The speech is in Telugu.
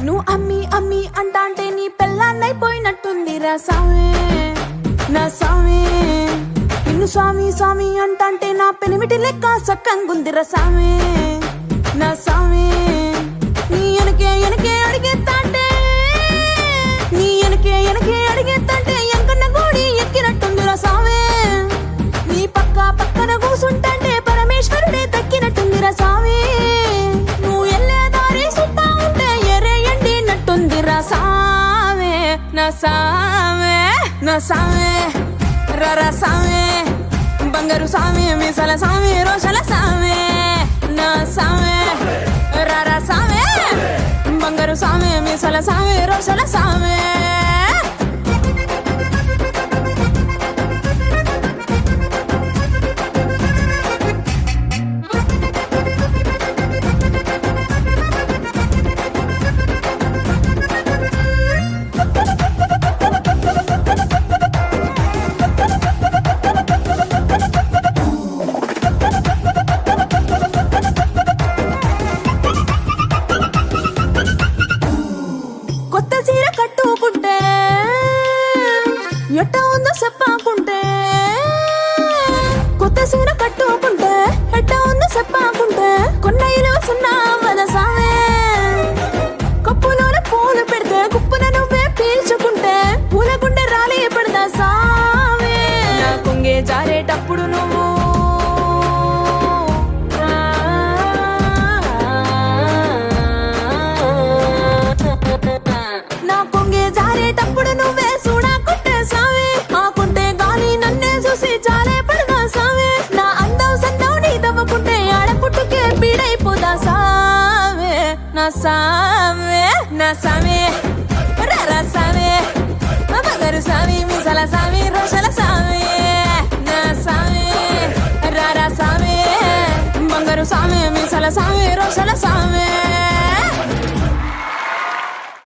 నువ్వు అమ్మి అమ్మి అంటాంటే నీ పెళ్ళాన్నైపోయినట్టుందిరా సామే నా సామే. నిన్ను స్వామి స్వామి అంటాంటే నా పెనిమిటి లెక్క సక్కంగుందిరా సామే నా సామే. నీ ఎనకే ఎనకే అడిగేత్తాంటే నీ ఎనకే ఎనకే అడిగేత్తాంటే ఎంకన్న గోడి ఎక్కినట్టుందిరా సామే. నీ పక్క పక్కన కూసుంటాంటే పరమేశ్వరుడే దక్కినట్టుందిరా సామే. నువ్వు ఎల్లే దారి సుత్తా ఉంటే ఎరే ఎండినట్టుందిరా సామే నా సామే నా సామే. రర సామే బంగారు సామే మీసాల సామే రోషల సామే నా సామే. రర సామే బంగారు సామే మీసాల సామే రోషల సామే. కొత్త చీర కట్టుకుంటే ఎట్ట ఉందో చెప్పాకుంటే కొత్త చీర కట్టుకుంటే ఎట్ట ఉందో చెప్పాకుంటే కొన్న ఇలువ సున్నా వద సామే. కప్పులోన పూలు పెడితే కుప్పున నువ్వే పీల్చుకుంటే పూల గుండె రాలి పడదా సామే. నా కొంగే జారేటప్పుడు నువ్వు నా కొంగే జారేటప్పుడు నువ్వే చూడకుంటే సామే. ఆకుంటే గాలి నన్నే చూసి జాలే పడదా సామే. నా అందం సందం నీ దవ్వకుంటే ఆడపుట్టుకే పీడైపోదా సామే నా సామే నా సామే. రర సామే బంగారు సామి మీసాల సామి రోషల సామే నా సామే. రర సామే బంగారు సామి మీసాల సామి రోషల సామే.